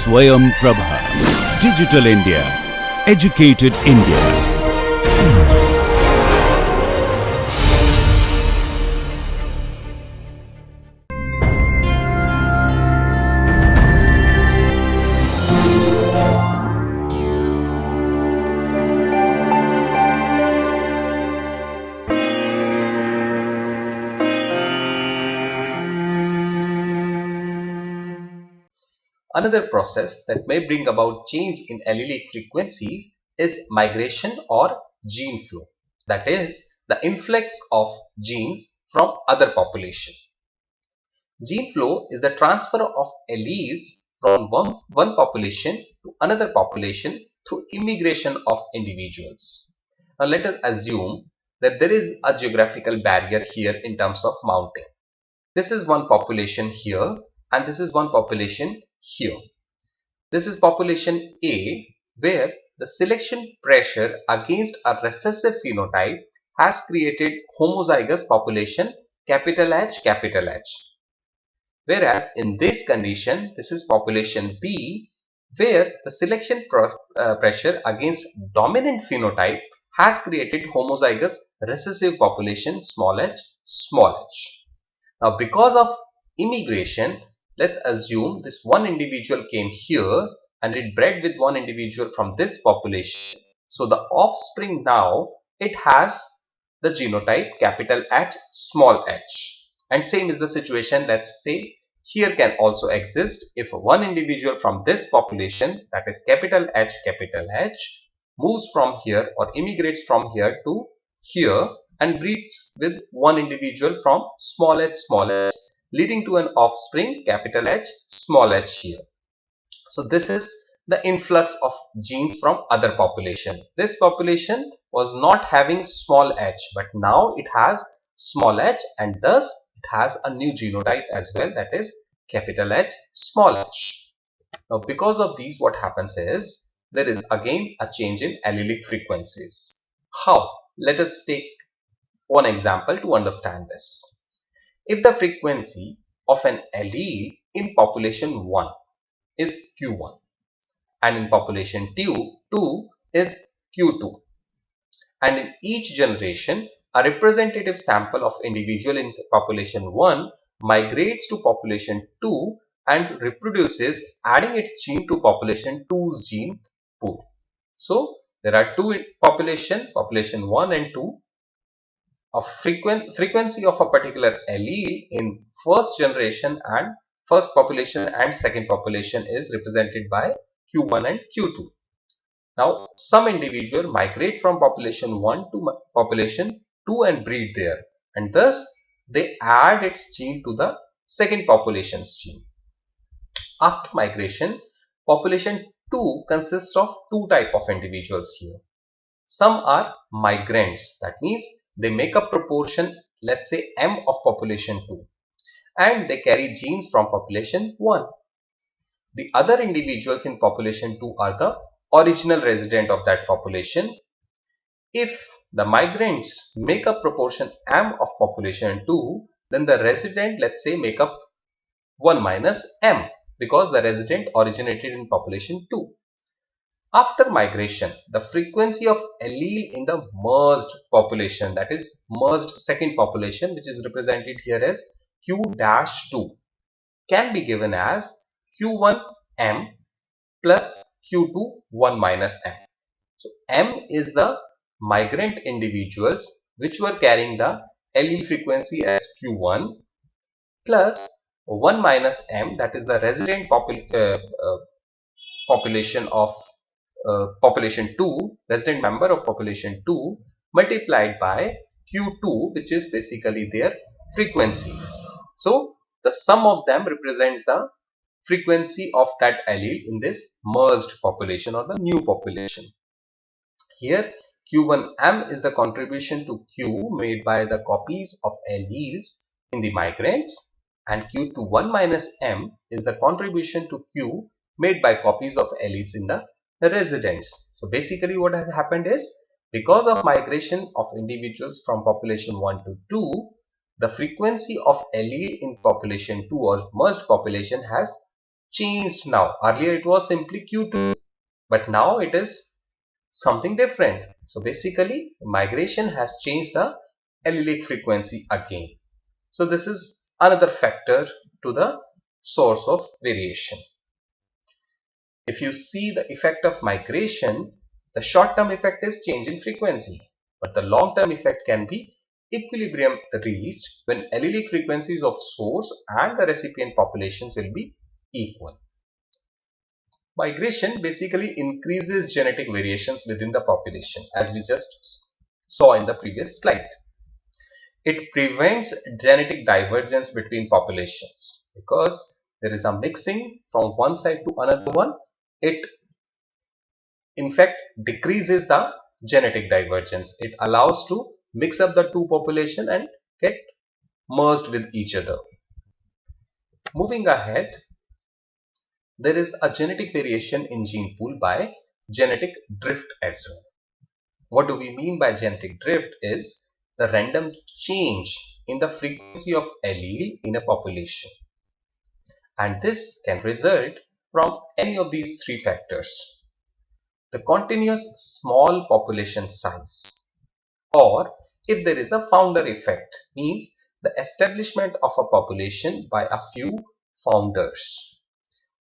Swayam Prabha. Digital India. Educated India. Another process that may bring about change in allelic frequencies is migration or gene flow. That is, the influx of genes from other population. Gene flow is the transfer of alleles from one population to another population through immigration of individuals. Now let us assume that there is a geographical barrier here in terms of mounting. This is one population here and this is one population here. This is population A, where the selection pressure against a recessive phenotype has created homozygous population capital H. Whereas in this condition, this is population B, where the selection pressure against dominant phenotype has created homozygous recessive population h. Now because of immigration, let's assume this one individual came here and it bred with one individual from this population. So the offspring now, it has the genotype capital H, small h. And same is the situation, let's say, here can also exist if one individual from this population, that is capital H, moves from here or immigrates from here to here and breeds with one individual from small h, leading to an offspring capital H, small h here. So this is the influx of genes from other population. This population was not having small h, but now it has small h and thus it has a new genotype as well, that is capital H, small h. Now because of these, what happens is there is again a change in allelic frequencies. How? Let us take one example to understand this. If the frequency of an allele in population 1 is Q1 and in population 2 is Q2, and in each generation a representative sample of individual in population 1 migrates to population 2 and reproduces, adding its gene to population 2's gene pool. So there are two population 1 and 2. A frequency of a particular allele in first generation and first population and second population is represented by Q1 and Q2. Now some individual migrate from population 1 to population 2 and breed there, and thus they add its gene to the second population's gene. After migration, population 2 consists of two types of individuals here. Some are migrants, that means they make a proportion, let's say M of population 2, and they carry genes from population 1. The other individuals in population 2 are the original resident of that population. If the migrants make up proportion M of population 2, then the resident, let's say, make up 1 minus M, because the resident originated in population 2. After migration, the frequency of allele in the merged population, that is merged second population, which is represented here as Q-2, can be given as Q1 M plus Q2 1 minus M. So M is the migrant individuals which were carrying the allele frequency as Q1 plus 1 minus M, that is the resident population of population 2, resident member of population 2, multiplied by Q2, which is basically their frequencies. So the sum of them represents the frequency of that allele in this merged population or the new population. Here Q1M is the contribution to Q made by the copies of alleles in the migrants, and Q2 1 minus M is the contribution to Q made by copies of alleles in the residents. So basically what has happened is, because of migration of individuals from population 1 to 2, the frequency of allele in population 2 or merged population has changed now. Earlier it was simply Q2, but now it is something different. So basically migration has changed the allelic frequency again. So this is another factor to the source of variation. If you see the effect of migration, the short-term effect is change in frequency, but the long-term effect can be equilibrium reached when allelic frequencies of source and the recipient populations will be equal. Migration basically increases genetic variations within the population, as we just saw in the previous slide. It prevents genetic divergence between populations because there is a mixing from one side to another one. It in fact decreases the genetic divergence. It allows to mix up the two population and get merged with each other. Moving ahead, there is a genetic variation in gene pool by genetic drift as well. What do we mean by genetic drift is the random change in the frequency of allele in a population. And this can result from any of these three factors. The continuous small population size, or if there is a founder effect, means the establishment of a population by a few founders,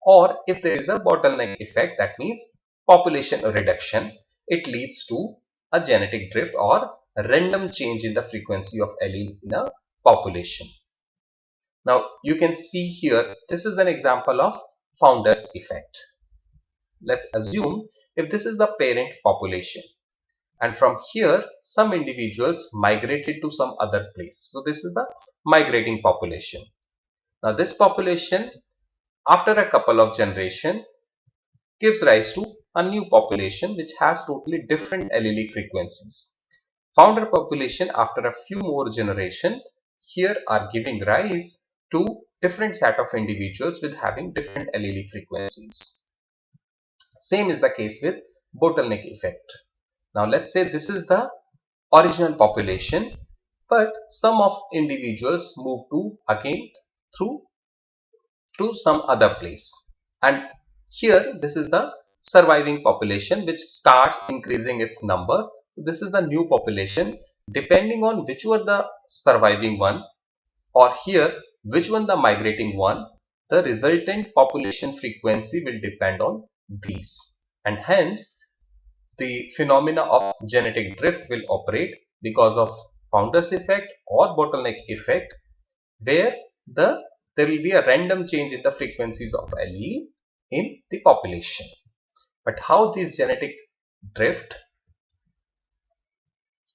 or if there is a bottleneck effect, that means population reduction, it leads to a genetic drift or random change in the frequency of alleles in a population. Now you can see here, this is an example of founders effect. Let's assume if this is the parent population, and from here some individuals migrated to some other place. So this is the migrating population. Now this population after a couple of generations gives rise to a new population which has totally different allelic frequencies. Founder population after a few more generations here are giving rise to different set of individuals with having different allelic frequencies. Same is the case with bottleneck effect. Now let's say this is the original population, but some of individuals move to again through to some other place, and here this is the surviving population which starts increasing its number. So this is the new population. Depending on which were the surviving one, or here which one the migrating one, the resultant population frequency will depend on these, and hence the phenomena of genetic drift will operate because of founders effect or bottleneck effect, where there will be a random change in the frequencies of allele in the population. But how this genetic drift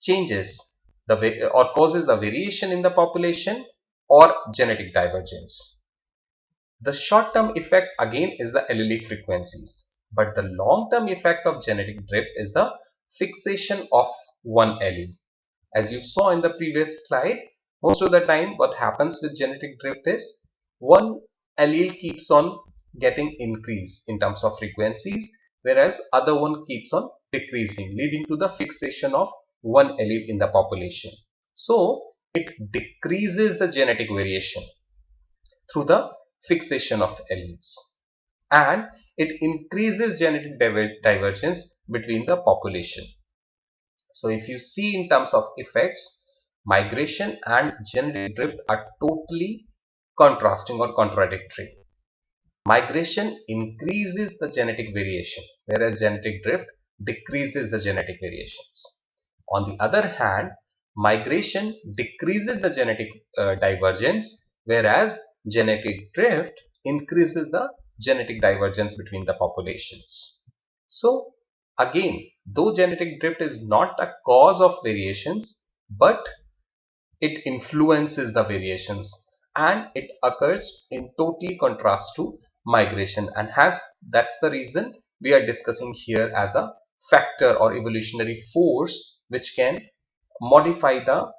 changes the or causes the variation in the population or genetic divergence? The short-term effect again is the allelic frequencies, but the long-term effect of genetic drift is the fixation of one allele. As you saw in the previous slide, most of the time what happens with genetic drift is one allele keeps on getting increase in terms of frequencies, whereas other one keeps on decreasing, leading to the fixation of one allele in the population. So it decreases the genetic variation through the fixation of alleles, and it increases genetic divergence between the population. So if you see in terms of effects, migration and genetic drift are totally contrasting or contradictory. Migration increases the genetic variation, whereas genetic drift decreases the genetic variations. On the other hand, migration decreases the genetic divergence, whereas genetic drift increases the genetic divergence between the populations. So again, though genetic drift is not a cause of variations, but it influences the variations, and it occurs in totally contrast to migration, and hence that's the reason we are discussing here as a factor or evolutionary force which can modify the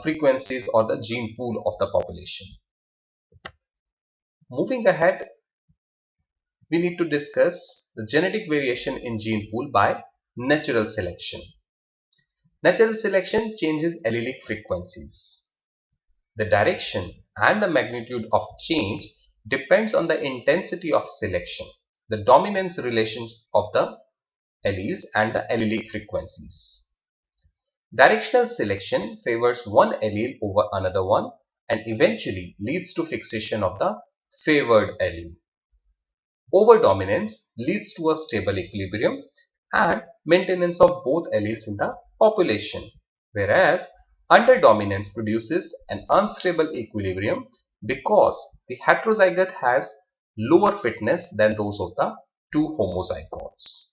frequencies or the gene pool of the population. Moving ahead, we need to discuss the genetic variation in gene pool by natural selection. Natural selection changes allelic frequencies. The direction and the magnitude of change depends on the intensity of selection, the dominance relations of the alleles and the allelic frequencies. Directional selection favors one allele over another one and eventually leads to fixation of the favored allele. Overdominance leads to a stable equilibrium and maintenance of both alleles in the population, whereas underdominance produces an unstable equilibrium because the heterozygote has lower fitness than those of the two homozygotes.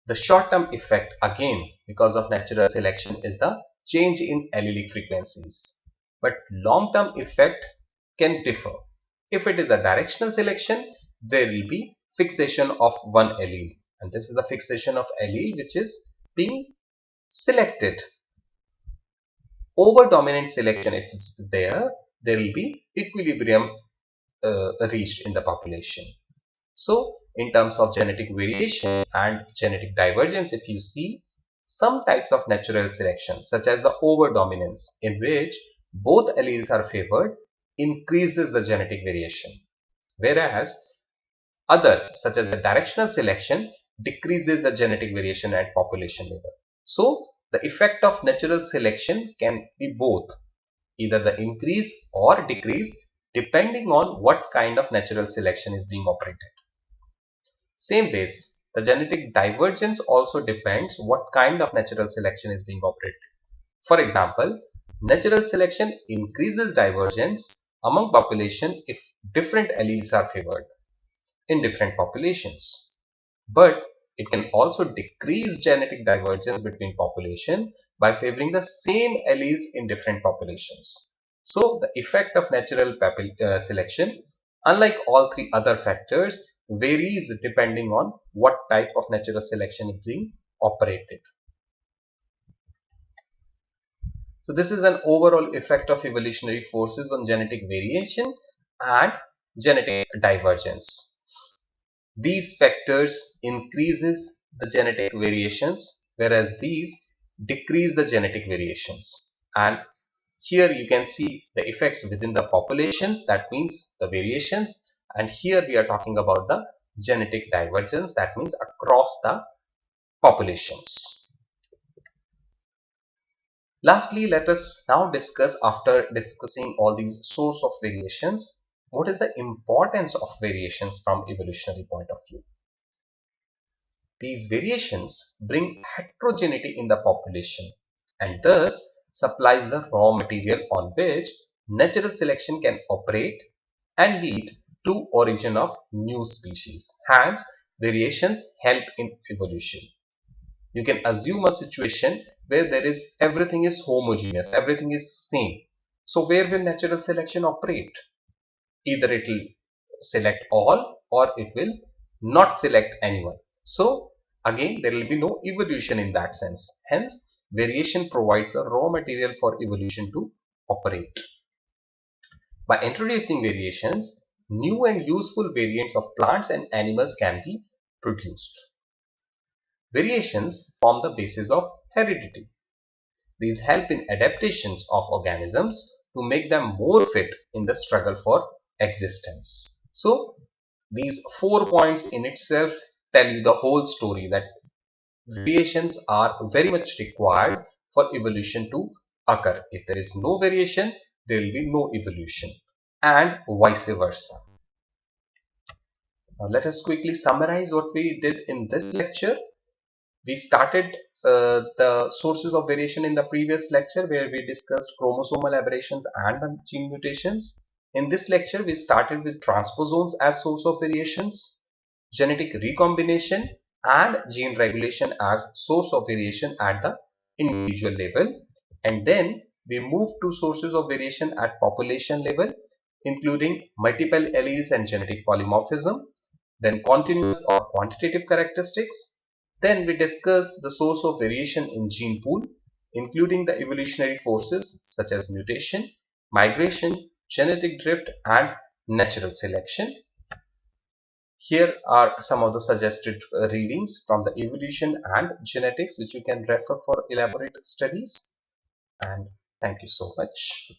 The short-term effect again because of natural selection is the change in allelic frequencies, but long-term effect can differ. If it is a directional selection, there will be fixation of one allele, and this is the fixation of allele which is being selected. Over dominant selection, if it's there will be equilibrium reached in the population. So in terms of genetic variation and genetic divergence, if you see some types of natural selection such as the overdominance in which both alleles are favored increases the genetic variation, whereas others such as the directional selection decreases the genetic variation at population level. So the effect of natural selection can be both, either the increase or decrease depending on what kind of natural selection is being operated. Same ways, the genetic divergence also depends what kind of natural selection is being operated. For example, natural selection increases divergence among population if different alleles are favored in different populations. But it can also decrease genetic divergence between population by favoring the same alleles in different populations. So the effect of natural selection, unlike all three other factors, varies depending on what type of natural selection is being operated. So this is an overall effect of evolutionary forces on genetic variation and genetic divergence. These factors increases the genetic variations, whereas these decrease the genetic variations. And here you can see the effects within the populations, that means the variations, and here we are talking about the genetic divergence, that means across the populations. Lastly, let us now discuss, after discussing all these source of variations, what is the importance of variations from evolutionary point of view. These variations bring heterogeneity in the population and thus supplies the raw material on which natural selection can operate and lead to origin of new species. Hence, variations help in evolution. You can assume a situation where everything is homogeneous, everything is same. So where will natural selection operate? Either it will select all or it will not select anyone. So again, there will be no evolution in that sense. Hence, variation provides a raw material for evolution to operate. By introducing variations, new and useful variants of plants and animals can be produced. Variations form the basis of heredity. These help in adaptations of organisms to make them more fit in the struggle for existence. So, these 4 points in itself tell you the whole story, that variations are very much required for evolution to occur. If there is no variation, there will be no evolution, and vice versa. Now, let us quickly summarize what we did in this lecture. We started the sources of variation in the previous lecture where we discussed chromosomal aberrations and the gene mutations. In this lecture, we started with transposons as source of variations, genetic recombination and gene regulation as source of variation at the individual level. And then we moved to sources of variation at population level, including multiple alleles and genetic polymorphism, then continuous or quantitative characteristics. Then we discussed the source of variation in gene pool, including the evolutionary forces such as mutation, migration, genetic drift, and natural selection. Here are some of the suggested readings from the evolution and genetics which you can refer for elaborate studies. And thank you so much.